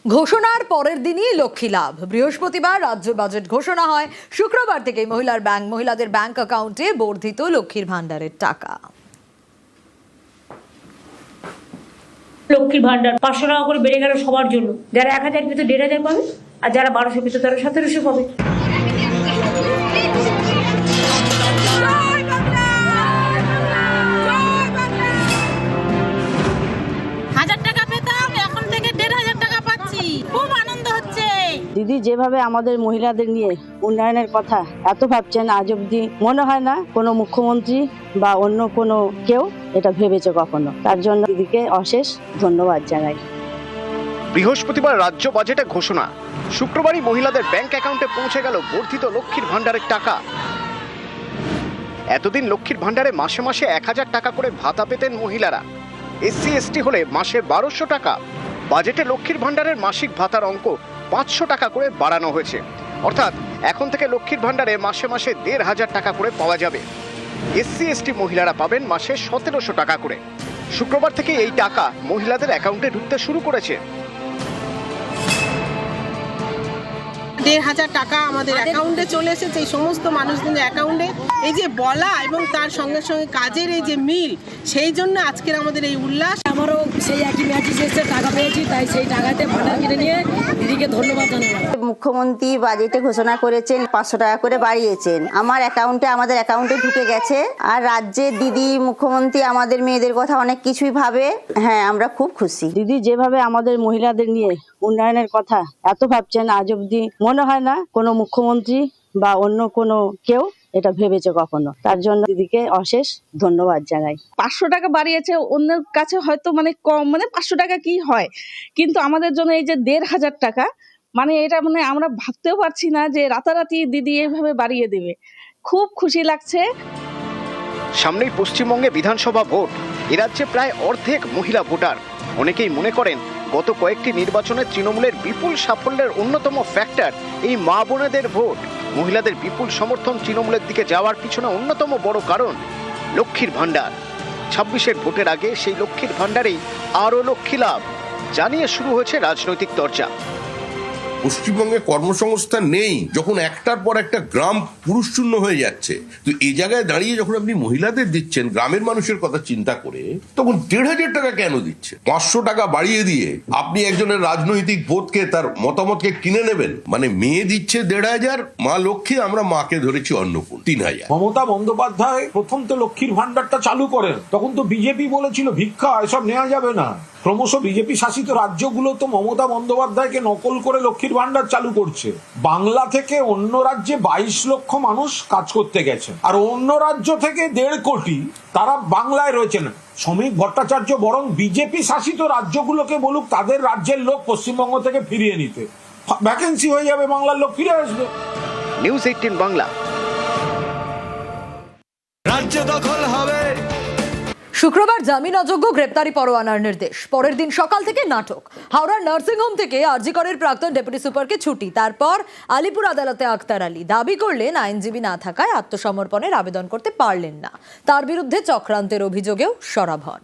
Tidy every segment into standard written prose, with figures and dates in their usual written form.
ঘোষণার পরের দিনই লক্ষ্মী লাভ। বৃহস্পতিবার রাজ্য বাজেট ঘোষণা হয়। শুক্রবার থেকে মহিলাদের ব্যাংক অ্যাকাউন্টে বর্ধিত লক্ষ্মীর ভান্ডারের টাকা। লক্ষ্মীর ভান্ডার 500 টাকা করে বেড়ে গেল সবার জন্য। যারা 1000 পেত 1500 পাবে, আর যারা 1200 পেত তারা 1700 পাবে। দিদি যেভাবে আমাদের মহিলাদের নিয়ে উন্নয়নের কথা এত ভাবছেন, আজ অব্দি মনে হয় না কোনো মুখ্যমন্ত্রী বা অন্য কোনো কেউ এটা ভেবেছে কখনো। তার জন্য দিদিকে অশেষ ধন্যবাদ জানাই। বৃহস্পতিবার রাজ্য বাজেটে ঘোষণা, শুক্রবারই মহিলাদের ব্যাংক অ্যাকাউন্টে পৌঁছে গেল বর্ধিত লক্ষ্মীর ভান্ডারের টাকা। এতদিন লক্ষ্মীর ভান্ডারে মাসে মাসে 1000 টাকা করে ভাতা পেতেন মহিলারা। এসসি এসটি হলে মাসে 1200 টাকা। বাজেটে লক্ষ্মীর ভান্ডারের মাসিক ভাতার অঙ্ক 500 টাকা করে বাড়ানো হয়েছে। অর্থাৎ এখন থেকে লক্ষ্মীর ভান্ডারে মাসে মাসে 1500 টাকা করে পাওয়া যাবে। এসসি এসটি মহিলারা পাবেন মাসে 1700 টাকা করে। শুক্রবার থেকে এই টাকা মহিলাদের অ্যাকাউন্টে ঢুকতে শুরু করেছে। 1500 টাকা আমাদের অ্যাকাউন্টে চলে এসেছে। এই সমস্ত মানুষদের অ্যাকাউন্টে এই যে বলা এবং তার সঙ্গে সঙ্গে কাজের এই যে মিল, সেই জন্য আজকের আমাদের এই উল্লাস। আমারও সেই একই ম্যাচই এসে টাকা পেয়েছি, তাই সেই টাকাতে ভান্ডার কিনে নিয়ে দিদিকে ধন্যবাদ জানাই। মুখ্যমন্ত্রী বাজেটে ঘোষণা করেছেন 500 টাকা করে বাড়িয়েছেন। আমাদের অ্যাকাউন্টে ঢুকে গেছে। আর রাজ্যে দিদি মুখ্যমন্ত্রী আমাদের মেয়েদের কথা অনেক কিছুই ভাবে। হ্যাঁ, আমরা খুব খুশি। দিদি যেভাবে আমাদের মহিলাদের নিয়ে উন্নয়নের কথা এত ভাবছেন, আজ অব্দি মনে হয় না কোনো মুখ্যমন্ত্রী বা অন্য কোনো কেউ এটা ভেবেছে কখনো। তার জন্য দিদিকে অশেষ ধন্যবাদ জানাই। 500 টাকা বাড়িয়েছে, অন্যের কাছে হয়তো কম, 500 টাকা কি হয়, কিন্তু আমাদের জন্য এই যে 1500 টাকা, এটা আমরা ভাবতেও পারছি না যে রাতারাতি দিদি এভাবে বাড়িয়ে দেবে। খুব খুশি লাগছে। সামনেই পশ্চিমবঙ্গে বিধানসভা ভোট। এ রাজ্যে প্রায় অর্ধেক মহিলা ভোটার। অনেকেই মনে করেন গত কয়েকটি নির্বাচনে তৃণমূলের বিপুল সাফল্যের অন্যতম ফ্যাক্টর এই মা বোনেদের ভোট। মহিলাদের বিপুল সমর্থন তৃণমূলের দিকে যাওয়ার পিছনে অন্যতম বড় কারণ লক্ষ্মীর ভান্ডার। 26-এর ভোটের আগে সেই লক্ষ্মীর ভান্ডারেই আরও লক্ষ্মী লাভ জানিয়ে শুরু হয়েছে রাজনৈতিক চর্চা। পশ্চিমবঙ্গে কর্মসংস্থান নেই, যখন একটার পর একটা গ্রাম পুরুষশূন্য হয়ে যাচ্ছে, তো এই জায়গায় দাঁড়িয়ে যখন আপনি মহিলাদের দিচ্ছেন গ্রামের মানুষের কথা চিন্তা করে, তখন 1500 টাকা কেন দিচ্ছে? 500 টাকা বাড়িয়ে দিয়ে আপনি একজনের রাজনৈতিক বোধকে, তার মতামতকে কিনে নেবেন? মেয়ে দিচ্ছে 1500, মা লক্ষ্মী, আমরা মাকে ধরেছি অন্নপূর্ণা 3000। মমতা বন্দ্যোপাধ্যায় প্রথম তো লক্ষ্মীর ভান্ডারটা চালু করেন, তখন তো বিজেপি বলেছিল ভিক্ষা এসব নেওয়া যাবে না। ক্রমশ বিজেপি শাসিত রাজ্যগুলো তো মমতা বন্দ্যোপাধ্যায়কে নকল করে লক্ষ্মীর ভান্ডার চালু করছে। বাংলা থেকে অন্য রাজ্যে 22 লক্ষ মানুষ কাজ করতে গেছে, আর অন্য রাজ্য থেকে 1.5 কোটি তারা বাংলায় রয়েছেন। শ্রমিক ভট্টাচার্য বরং বিজেপি শাসিত রাজ্যগুলোকে বলুক তাদের রাজ্যের লোক পশ্চিমবঙ্গ থেকে ফিরিয়ে নিতে। ভ্যাকেন্সি হয়ে যাবে, বাংলার লোক ফিরে আসবে। নিউজ 18 বাংলা। রাজ্য দখল হবে। শুক্রবার জামিন অযোগ্য গ্রেপ্তারি পরোয়ানার নির্দেশ। পরের দিন সকাল থেকে নাটক। হাওড়ার নার্সিংহোম থেকে আরজি করের প্রাক্তন ডেপুটি সুপারকে ছুটি। তারপর আলিপুর আদালতে আক্তার আলী দাবি করলেন আইনজীবী না থাকায় আত্মসমর্পণের আবেদন করতে পারলেন না। তার বিরুদ্ধে চক্রান্তের অভিযোগেও সরব হন।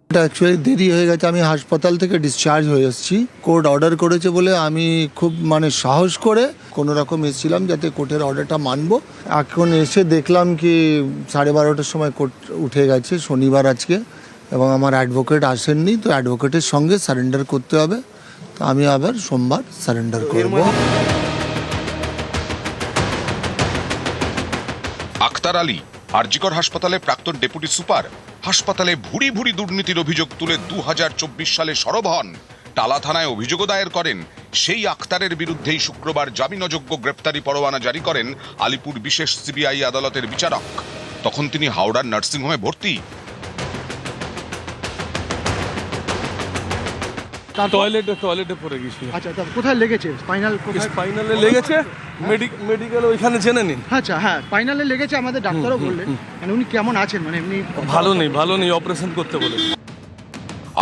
অ্যাকচুয়ালি দেরি হয়ে গেছে, আমি হাসপাতাল থেকে ডিসচার্জ হয়ে এসেছি। কোর্ট অর্ডার করেছে বলে আমি খুব সাহস করে কোনো রকম এসেছিলাম যাতে কোর্টের অর্ডারটা মানবো। এখন এসে দেখলাম কি 12:30টার সময় কোর্ট উঠে গেছে, শনিবার আজকে, এবং আমার অ্যাডভোকেট আসেননি। তো অ্যাডভোকেটের সঙ্গে সারেন্ডার করতে হবে। তো আমি আবার সোমবার সারেন্ডার করব। আক্তার আলী আরজিকর হাসপাতালে প্রাক্তন ডেপুটি সুপার। হাসপাতালে ভুরি ভুরি দুর্নীতির অভিযোগ তুলে 2024 সালে সরব হন। টালা থানায় অভিযোগও দায়ের করেন। সেই আক্তারের বিরুদ্ধেই শুক্রবার জামিনযোগ্য গ্রেপ্তারি পরোয়ানা জারি করেন আলিপুর বিশেষ সিবিআই আদালতের বিচারক। তখন তিনি হাওড়ার নার্সিংহোমে ভর্তি। টয়লেটে পড়ে গেছিল। আচ্ছা, কোথায় লেগেছে? স্পাইনালে লেগেছে। মেডিকেল ওইখানে জেনে নিন। আচ্ছা, হ্যাঁ, স্পাইনালে লেগেছে। আমাদের ডাক্তারও বললেন। উনি কেমন আছেন? এমনি ভালো নেই, অপারেশন করতে বলে।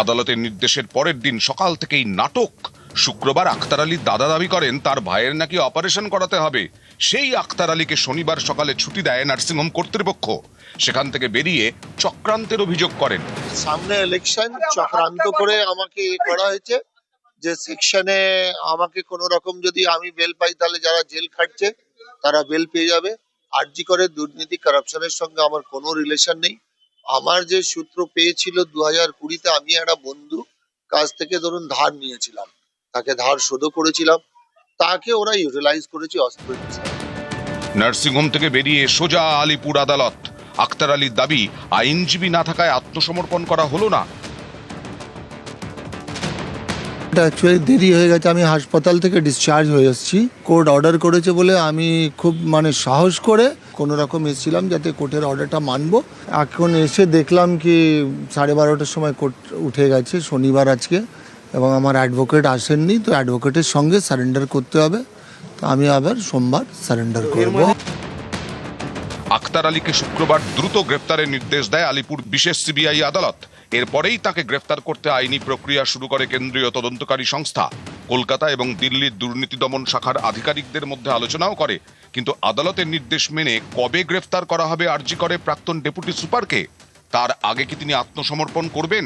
আদালতের নির্দেশের পরের দিন সকাল থেকেই নাটক। শুক্রবার আক্তার আলীর দাদা দাবি করেন তার ভাইয়ের নাকি অপারেশন করাতে হবে। সেই আক্তার আলীকে শনিবার সকালে ছুটি দেয় নার্সিংহোম কর্তৃপক্ষ। সেখান থেকে বেরিয়ে চক্রান্তের অভিযোগ করেন। সামনে ইলেকশন, চক্রান্ত করে আমাকে করা হয়েছে যে সেকশনে আমাকে কোনো রকম যদি আমি বেল পাই তাহলে যারা জেল খাটছে তারা বেল পেয়ে যাবে। আরজি করে দুর্নীতি কারাপশনের সঙ্গে আমার কোনো রিলেশন নেই। আমার যে সূত্র পেয়েছিল 2020-তে আমি একটা বন্ধু কাছ থেকে ধরুন ধার নিয়েছিলাম, তাকে ধার শোধও করেছিলাম, তাকে ওরা ইউটিলাইজ করেছে অস্ত্র হিসেবে। নার্সিংহোম থেকে বেরিয়ে সোজা আলিপুর আদালত। আক্তার আলীর দাবি, আইনজীবী না থাকায় আত্মসমর্পণ করা হলো না। এটা অ্যাকচুয়ালি দেরি হয়ে গেছে, আমি হাসপাতাল থেকে ডিসচার্জ হয়ে এসেছি। কোর্ট অর্ডার করেছে বলে আমি খুব সাহস করে কোনো রকম এসেছিলাম যাতে কোর্টের অর্ডারটা মানবো। এখন এসে দেখলাম কি 12:30টার সময় কোর্ট উঠে গেছে, শনিবার আজকে, এবং আমার অ্যাডভোকেট আসেননি, তো অ্যাডভোকেটের সঙ্গে সারেন্ডার করতে হবে। তো আমি আবার সোমবার সারেন্ডার করব। আক্তার আলীকে শুক্রবার দ্রুত গ্রেফতারের নির্দেশ দেয় আলিপুর বিশেষ সিবিআই আদালত। এরপরেই তাকে গ্রেফতার করতে আইনি প্রক্রিয়া শুরু করে কেন্দ্রীয় তদন্তকারী সংস্থা। কলকাতা এবং দিল্লির দুর্নীতি দমন শাখার আধিকারিকদের মধ্যে আলোচনাও করে। কিন্তু আদালতের নির্দেশ মেনে কবে গ্রেফতার করা হবে আরজি করে প্রাক্তন ডেপুটি সুপারকে, তার আগে কি তিনি আত্মসমর্পণ করবেন,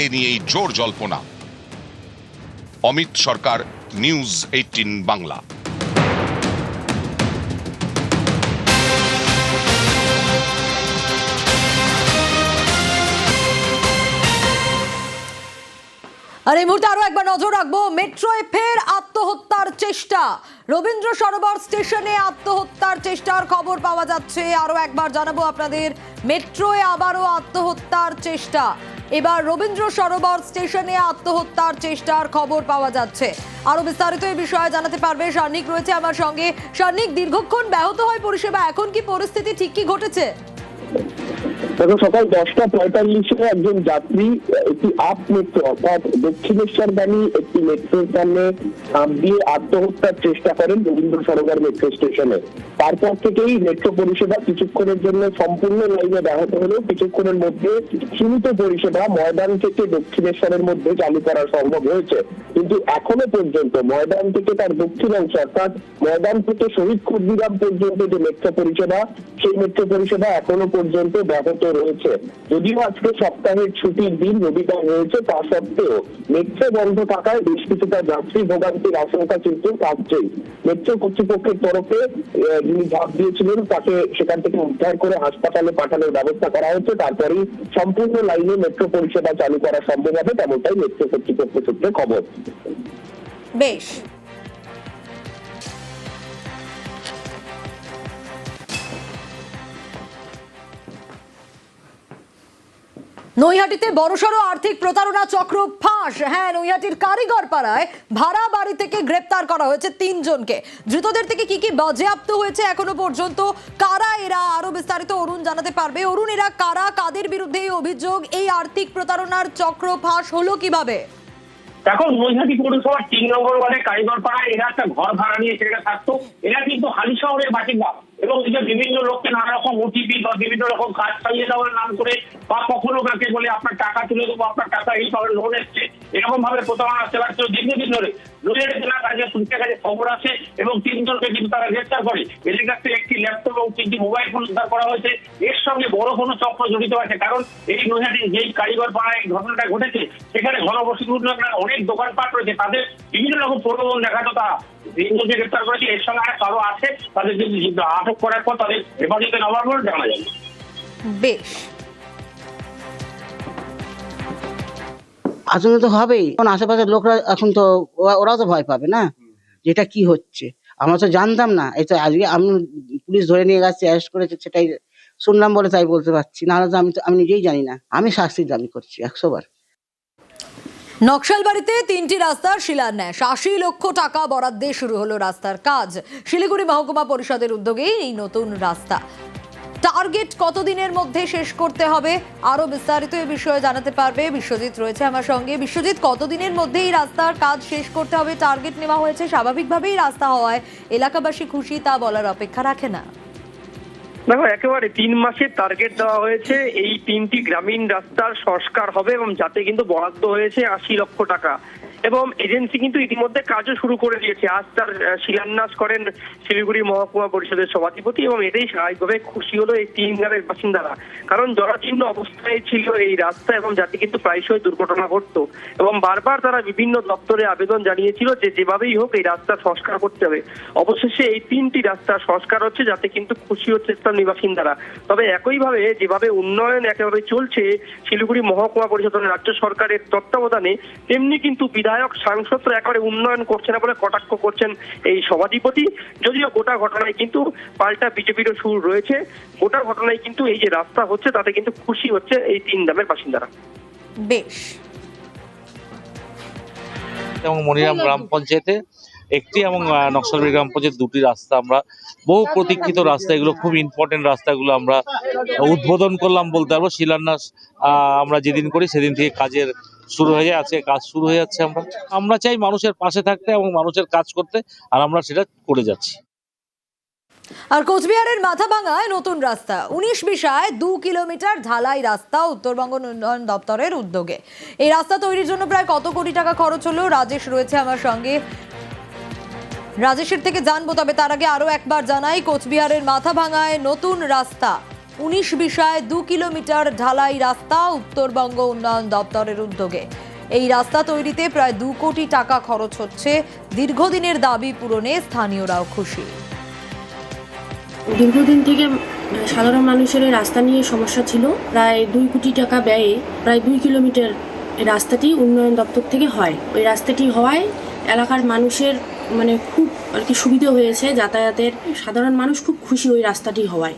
এ নিয়েই জোর জল্পনা। অমিত সরকার, নিউজ 18 বাংলা। আর এই মুহূর্তে আরো একবার নজর রাখবো মেট্রোয় ফের আত্মহত্যার চেষ্টা। রবীন্দ্র সরোবর স্টেশনে আত্মহত্যার চেষ্টার খবর পাওয়া যাচ্ছে। আরো একবার জানাবো আপনাদের, মেট্রোয় আবারও আত্মহত্যার চেষ্টা। এবার রবীন্দ্র সরোবর স্টেশনে আত্মহত্যার চেষ্টার খবর পাওয়া যাচ্ছে। আরো বিস্তারিত এই বিষয়ে জানাতে পারবে সার্নিক রয়েছে আমার সঙ্গে। সার্নিক, দীর্ঘক্ষণ ব্যাহত হয় পরিষেবা, এখন কি পরিস্থিতি ঠিক কি ঘটেছে? দেখো, সকাল 10:45-এ একজন যাত্রী একটি আপ মেট্রো অর্থাৎ দক্ষিণেশ্বরগামী একটি মেট্রোর সামনে ঝাঁপ দিয়ে আত্মহত্যার চেষ্টা করেন রবীন্দ্র সরোবর মেট্রো স্টেশনে। তারপর থেকেই মেট্রো পরিষেবা কিছুক্ষণের জন্য সম্পূর্ণ লাইনে ব্যাহত হলেও কিছুক্ষণের মধ্যে সীমিত পরিষেবা ময়দান থেকে দক্ষিণেশ্বরের মধ্যে চালু করা সম্ভব হয়েছে। কিন্তু এখনো পর্যন্ত ময়দান থেকে তার দক্ষিণাংশ অর্থাৎ ময়দান থেকে শহীদ ক্ষুদিরাম পর্যন্ত যে মেট্রো পরিষেবা, সেই মেট্রো পরিষেবা এখনো পর্যন্ত ব্যাহত রয়েছে। যদিও আজকে সপ্তাহের ছুটির দিন রবিবার রয়েছে, তা সত্ত্বেও মেট্রো বন্ধ থাকায় বেশ কিছুটা যাত্রী ভোগান্তির আশঙ্কা কিন্তু থাকছেই। মেট্রো কর্তৃপক্ষের তরফে যিনি ঝাঁপ দিয়েছিলেন তাকে সেখান থেকে উদ্ধার করে হাসপাতালে পাঠানোর ব্যবস্থা করা হচ্ছে। তারপরেই সম্পূর্ণ লাইনে মেট্রো পরিষেবা চালু করা সম্ভব হবে, তেমনটাই মেট্রো কর্তৃপক্ষ সূত্রে খবর। বেশ, নৈহাটিতে বড়সড় আর্থিক প্রতারণা চক্র ফাঁস। হ্যাঁ, নৈহাটির কারিগর পাড়ায় ভাড়া বাড়ি থেকে গ্রেপ্তার করা হয়েছে 3 জনকে। ধৃতদের থেকে কি কি বাজেয়াপ্ত হয়েছে এখনো পর্যন্ত, কারা এরা, আরো বিস্তারিত অরুণ জানাতে পারবে। অরুণ, এরা কারা, কাদের বিরুদ্ধে এই অভিযোগ, এই আর্থিক প্রতারণার চক্র ফাঁস হলো কিভাবে? দেখো, নৈহাটি পৌরসভার 3 নম্বর ওয়ার্ডে কারিগর পাড়ায় এরা একটা ঘর ভাড়া নিয়ে সেটা থাকতো। এরা কিন্তু হালি শহরের বাসিন্দা এবং এই যে বিভিন্ন লোককে নানা রকম ওটিপি বা বিভিন্ন রকম কাজ চালিয়ে দেওয়ার নাম করে বা কখনো কাকে বলে আপনার টাকা তুলে দেবো, আপনার টাকা এই সবের লোন এসছে, এরকম ভাবে প্রতারণা চালাচ্ছে দীর্ঘদিন ধরে। নৈহাটি জেলা কাজে পুলিশের কাছে খবর আসে এবং 3 জনকে কিন্তু তারা গ্রেফতার করে। এদের কাছ থেকে একটি ল্যাপটপ এবং 3টি মোবাইল ফোন উদ্ধার করা হয়েছে। এর সঙ্গে বড় কোনো চক্র জড়িত আছে, কারণ এই নৈহাটির যেই কারিগর পাড়ায় ঘটনাটা ঘটেছে সেখানে ঘনবসতিপূর্ণ অনেক দোকানপাট রয়েছে, তাদের বিভিন্ন রকম প্রলোভন দেখাতো তারা। 3 জনকে গ্রেফতার করেছে, এর সঙ্গে আরো আছে, তাদের কিন্তু আটক করার পর তাদের হেফাজতে নেওয়ার পর জানা যাবে। বেশ, আসলে তো হবেই, কারণ আশেপাশের লোকরা এখন তো ওরাও তো ভয় পাবে না যেটা কি হচ্ছে। আমরা তো জানতাম না, এই তো আজকে আমি পুলিশ ধরে নিয়ে গেছে, অ্যারেস্ট করেছে, সেটাই শুনলাম বলে তাই বলতে পারছি, নাহলে তো আমি নিজেই জানি না। আমি শাস্তির দাবি করছি 100 বার। নকশালবাড়িতে 3টি রাস্তার শিলান্যাস, 80 লক্ষ টাকা বরাদ্দে শুরু হলো রাস্তার কাজ। শিলিগুড়ি মহকুমা পরিষদের উদ্যোগে এই নতুন রাস্তা। টার্গেট কতদিনের মধ্যে শেষ করতে হবে, আরো বিস্তারিত এই বিষয়ে জানাতে পারবে বিশ্বজিৎ রয়েছে আমার সঙ্গে। বিশ্বজিৎ, কতদিনের মধ্যে এই রাস্তার কাজ শেষ করতে হবে টার্গেট নেওয়া হয়েছে? স্বাভাবিকভাবেই রাস্তা হওয়ায় এলাকাবাসী খুশি, তা বলার অপেক্ষা রাখে না। দেখো, একেবারে 3 মাসের টার্গেট দেওয়া হয়েছে। এই 3টি গ্রামীণ রাস্তার সংস্কার হবে এবং যাতে কিন্তু বরাদ্দ হয়েছে 80 লক্ষ টাকা এবং এজেন্সি কিন্তু ইতিমধ্যে কাজও শুরু করে দিয়েছে। আজ তার শিলান্যাস করেন শিলিগুড়ি মহকুমা পরিষদের সভাধিপতি, এবং এটাই স্বাভাবিকভাবে খুশি হলো এই 3 গ্রামের বাসিন্দারা। কারণ জরাজীর্ণ অবস্থায় ছিল এই রাস্তা এবং যাতে কিন্তু প্রায়শই দুর্ঘটনা ঘটতো, এবং বারবার তারা বিভিন্ন দপ্তরে আবেদন জানিয়েছিল যে যেভাবেই হোক এই রাস্তা সংস্কার করতে হবে। অবশেষে এই 3টি রাস্তা সংস্কার হচ্ছে, যাতে কিন্তু খুশি হচ্ছে স্থানীয় বাসিন্দারা। তবে একইভাবে যেভাবে উন্নয়ন একেবারে চলছে শিলিগুড়ি মহকুমা পরিষদের রাজ্য সরকারের তত্ত্বাবধানে, তেমনি কিন্তু বিধায়ক সাংসদরা একেবারে উন্নয়ন করছে না বলে কটাক্ষ করছেন এই সভাধিপতি। যদিও গোটা ঘটনায় কিন্তু পাল্টা বিজেপিরও সুর রয়েছে। গোটা ঘটনায় কিন্তু এই যে রাস্তা হচ্ছে তাতে কিন্তু খুশি হচ্ছে এই 3 গ্রামের বাসিন্দারা। বেশ। এবং মনিরাম গ্রাম পঞ্চায়েতে একটি এবং নকশালবাড়ি গ্রাম পঞ্চায়েত 2টি রাস্তা, আমরা বহু প্রতীক্ষিত রাস্তা, এগুলো খুব ইম্পর্টেন্ট রাস্তাগুলো আমরা উদ্বোধন করলাম বলতে পারবো। শিলান্যাস আমরা যেদিন করি সেদিন থেকে কাজের শুরু হয়ে যায়, আজকে কাজ শুরু হয়ে যাচ্ছে। আমরা চাই মানুষের পাশে থাকতে এবং মানুষের কাজ করতে, আর আমরা সেটা করে যাচ্ছি। আর কোচবিহারের মাথাভাঙায় নতুন রাস্তা 19-20 2 কিলোমিটার ঢালাই রাস্তা উত্তরবঙ্গ উন্নয়ন দপ্তরের উদ্যোগে। এই রাস্তা তৈরির জন্য প্রায় কত কোটি টাকা খরচ হলো, রাজেশ রয়েছে আমার সঙ্গে, রাজেশের থেকে জানবো। তবে তার আগে আরো একবার জানাই, কোচবিহারের মাথাভাঙায় নতুন রাস্তা 19-20 2 কিলোমিটার ঢালাই রাস্তা উত্তরবঙ্গ উন্নয়ন দপ্তরের উদ্যোগে। এই রাস্তা তৈরিতে প্রায় 2 কোটি টাকা খরচ হচ্ছে। দীর্ঘদিনের দাবি পূরণে স্থানীয়রাও খুশি। দীর্ঘদিন থেকে সাধারণ মানুষের এই রাস্তা নিয়ে সমস্যা ছিল। প্রায় 2 কোটি টাকা ব্যয়ে প্রায় 2 কিলোমিটার রাস্তাটি উন্নয়ন দপ্তর থেকে হয়। ওই রাস্তাটি হওয়ায় এলাকার মানুষের মানে খুব আর কি সুবিধা হয়েছে যাতায়াতের। সাধারণ মানুষ খুব খুশি ওই রাস্তাটি হওয়ায়।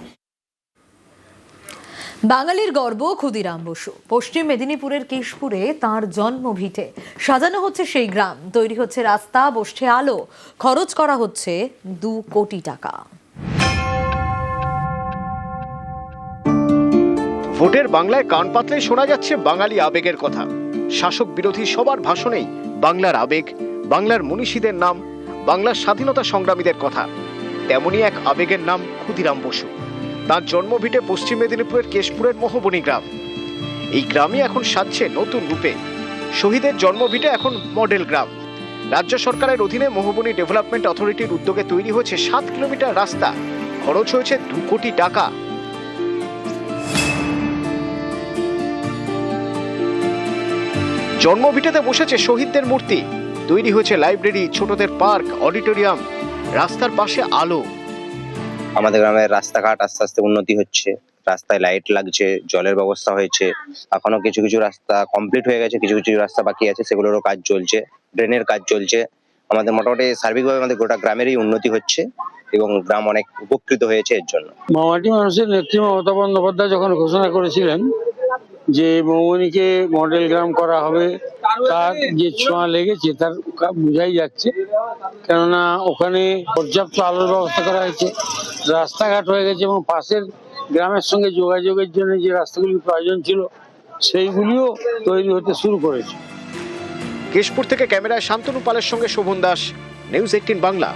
বাঙালির গর্ব ক্ষুদিরাম বসু। পশ্চিম মেদিনীপুরের কেশপুরে তাঁর জন্মভিটে। সাজানো হচ্ছে সেই গ্রাম, তৈরি হচ্ছে রাস্তা, বসছে আলো, খরচ করা হচ্ছে 2 কোটি টাকা। ভোটের বাংলায় কান পাতলেই শোনা যাচ্ছে বাঙালি আবেগের কথা। শাসক বিরোধী সবার ভাষণেই বাংলার আবেগ, বাংলার মনীষীদের নাম, বাংলার স্বাধীনতা সংগ্রামীদের কথা। তেমনই এক আবেগের নাম ক্ষুদিরাম বসু। তার জন্মভিটে পশ্চিম মেদিনীপুরের কেশপুরের মহবনী গ্রাম। এই গ্রামই এখন সাজছে নতুন রূপে। শহীদের জন্মভিটে এখন মডেল গ্রাম। রাজ্য সরকারের অধীনে মহবনী ডেভেলপমেন্ট অথরিটির উদ্যোগে তৈরি হয়েছে 7 কিলোমিটার রাস্তা, খরচ হয়েছে 2 কোটি টাকা। জন্মভিটেতে বসেছে শহীদদের মূর্তি, তৈরি হয়েছে লাইব্রেরি, ছোটদের পার্ক, অডিটোরিয়াম, রাস্তার পাশে আলো। আমাদের গ্রামের রাস্তাঘাট আস্তে আস্তে উন্নতি হচ্ছে, রাস্তায় লাইট লাগছে, জলের ব্যবস্থা হয়েছে। এখনো কিছু কিছু রাস্তা কমপ্লিট হয়ে গেছে, কিছু কিছু রাস্তা বাকি আছে, সেগুলোরও কাজ চলছে, ড্রেনের কাজ চলছে। আমাদের মোটামুটি সার্বিকভাবে আমাদের গোটা গ্রামেরই উন্নতি হচ্ছে এবং গ্রাম অনেক উপকৃত হয়েছে এর জন্য। মামাটি মানুষের নেত্রী মমতা বন্দ্যোপাধ্যায় যখন ঘোষণা করেছিলেন যে মৌবনীকে মডেল গ্রাম করা হবে, তার যে ছোঁয়া লেগেছে তার বোঝাই যাচ্ছে। কেননা ওখানে পর্যাপ্ত আলোর ব্যবস্থা করা হয়েছে, রাস্তাঘাট হয়ে গেছে এবং পাশের গ্রামের সঙ্গে যোগাযোগের জন্য যে রাস্তাগুলির প্রয়োজন ছিল সেইগুলিও তৈরি হতে শুরু করেছে। কেশপুর থেকে ক্যামেরায় শান্তনু পালের সঙ্গে শোভন দাস, নিউজ 18 বাংলা।